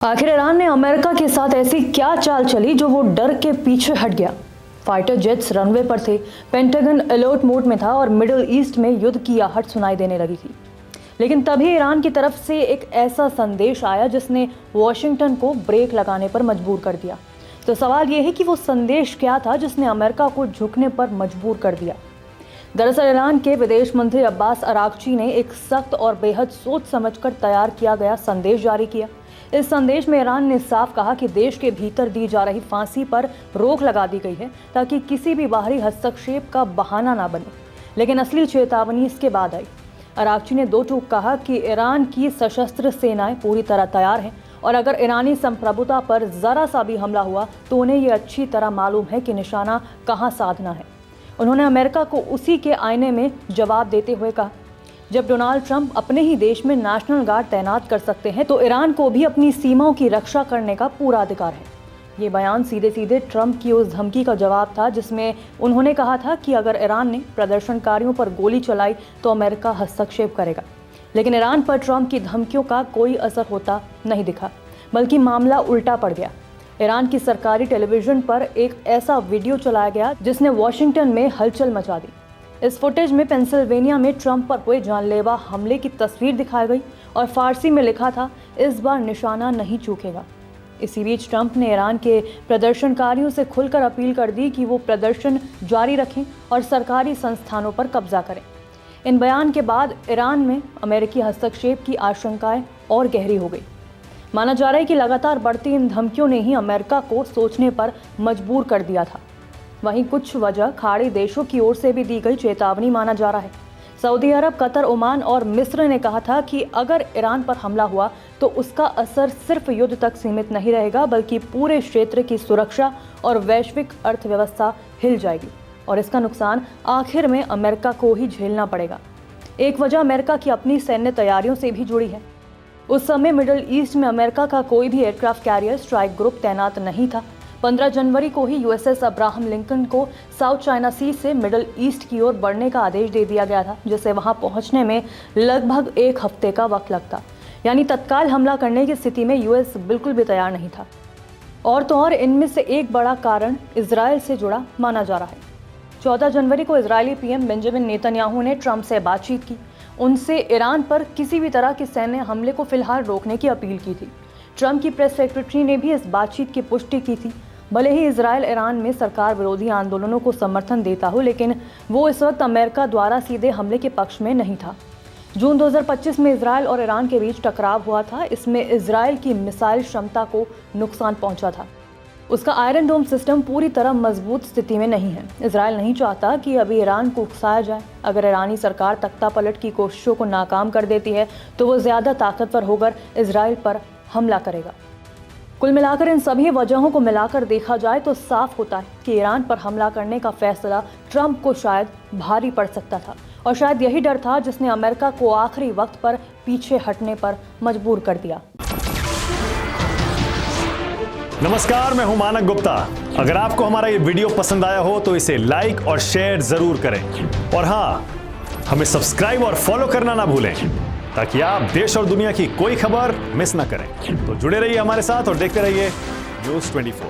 आखिर ईरान ने अमेरिका के साथ ऐसी क्या चाल चली जो वो डर के पीछे हट गया। फाइटर जेट्स रनवे पर थे, पेंटागन अलर्ट मोड में था और मिडिल ईस्ट में युद्ध की आहट सुनाई देने लगी थी। लेकिन तभी ईरान की तरफ से एक ऐसा संदेश आया जिसने वॉशिंगटन को ब्रेक लगाने पर मजबूर कर दिया। तो सवाल ये है कि वो संदेश क्या था जिसने अमेरिका को झुकने पर मजबूर कर दिया। दरअसल ईरान के विदेश मंत्री अब्बास अरागची ने एक सख्त और बेहद सोच समझकर तैयार किया गया संदेश जारी किया। इस संदेश में ईरान ने साफ कहा कि देश के भीतर दी जा रही फांसी पर रोक लगा दी गई है ताकि किसी भी बाहरी हस्तक्षेप का बहाना ना बने। लेकिन असली चेतावनी इसके बाद आई। अरागची ने दो टूक कहा कि ईरान की सशस्त्र सेनाएं पूरी तरह तैयार हैं और अगर ईरानी संप्रभुता पर जरा सा भी हमला हुआ तो उन्हें ये अच्छी तरह मालूम है कि निशाना कहाँ साधना है। उन्होंने अमेरिका को उसी के आईने में जवाब देते हुए कहा, जब डोनाल्ड ट्रंप अपने ही देश में नेशनल गार्ड तैनात कर सकते हैं तो ईरान को भी अपनी सीमाओं की रक्षा करने का पूरा अधिकार है। ये बयान सीधे सीधे ट्रंप की उस धमकी का जवाब था जिसमें उन्होंने कहा था कि अगर ईरान ने प्रदर्शनकारियों पर गोली चलाई तो अमेरिका हस्तक्षेप करेगा। लेकिन ईरान पर ट्रंप की धमकियों का कोई असर होता नहीं दिखा, बल्कि मामला उल्टा पड़ गया। ईरान की सरकारी टेलीविजन पर एक ऐसा वीडियो चलाया गया जिसने वॉशिंगटन में हलचल मचा दी। इस फुटेज में पेंसिल्वेनिया में ट्रंप पर हुए जानलेवा हमले की तस्वीर दिखाई गई और फारसी में लिखा था, इस बार निशाना नहीं चूकेगा। इसी बीच ट्रंप ने ईरान के प्रदर्शनकारियों से खुलकर अपील कर दी कि वो प्रदर्शन जारी रखें और सरकारी संस्थानों पर कब्जा करें। इन बयान के बाद ईरान में अमेरिकी हस्तक्षेप की आशंकाएं और गहरी हो गई। माना जा रहा है कि लगातार बढ़ती इन धमकियों ने ही अमेरिका को सोचने पर मजबूर कर दिया था। वहीं कुछ वजह खाड़ी देशों की ओर से भी दी गई चेतावनी माना जा रहा है। सऊदी अरब, कतर, ओमान और मिस्र ने कहा था कि अगर ईरान पर हमला हुआ तो उसका असर सिर्फ युद्ध तक सीमित नहीं रहेगा, बल्कि पूरे क्षेत्र की सुरक्षा और वैश्विक अर्थव्यवस्था हिल जाएगी और इसका नुकसान आखिर में अमेरिका को ही झेलना पड़ेगा। एक वजह अमेरिका की अपनी सैन्य तैयारियों से भी जुड़ी है। उस समय मिडिल ईस्ट में अमेरिका का कोई भी एयरक्राफ्ट कैरियर स्ट्राइक ग्रुप तैनात नहीं था। 15 जनवरी को ही यूएसएस अब्राहम लिंकन को साउथ चाइना सी से मिडिल ईस्ट की ओर बढ़ने का आदेश दे दिया गया था, जिससे वहां पहुंचने में लगभग एक हफ्ते का वक्त लगता। यानी तत्काल हमला करने की स्थिति में यूएस बिल्कुल भी तैयार नहीं था। और तो और इनमें से एक बड़ा कारण इजराइल से जुड़ा माना जा रहा है। 14 जनवरी को इजरायली पीएम बेंजामिन नेतन्याहू ने ट्रंप से बातचीत की। उनसे ईरान पर किसी भी तरह के सैन्य हमले को फिलहाल रोकने की अपील की थी। ट्रंप की प्रेस सेक्रेटरी ने भी इस बातचीत की पुष्टि की थी। भले ही इजराइल ईरान में सरकार विरोधी आंदोलनों को समर्थन देता हो, लेकिन वो इस वक्त अमेरिका द्वारा सीधे हमले के पक्ष में नहीं था। जून 2025 में इजराइल और ईरान के बीच टकराव हुआ था। इसमें इजराइल की मिसाइल क्षमता को नुकसान पहुंचा था। उसका आयरन डोम सिस्टम पूरी तरह मजबूत स्थिति में नहीं है। इजराइल नहीं चाहता कि अभी ईरान को उकसाया जाए। अगर ईरानी सरकार तख्ता पलट की कोशिशों को नाकाम कर देती है तो वो ज़्यादा ताकतवर होकर इजराइल पर हमला करेगा। कुल मिलाकर इन सभी वजहों को मिलाकर देखा जाए तो साफ होता है कि ईरान पर हमला करने का फैसला ट्रंप को शायद भारी पड़ सकता था और शायद यही डर था जिसने अमेरिका को आखिरी वक्त पर पीछे हटने पर मजबूर कर दिया। नमस्कार, मैं हूं मानक गुप्ता। अगर आपको हमारा ये वीडियो पसंद आया हो तो इसे लाइक और शेयर जरूर करें और हाँ, हमें सब्सक्राइब और फॉलो करना ना भूलें ताकि आप देश और दुनिया की कोई खबर मिस ना करें। तो जुड़े रहिए हमारे साथ और देखते रहिए न्यूज़ 24।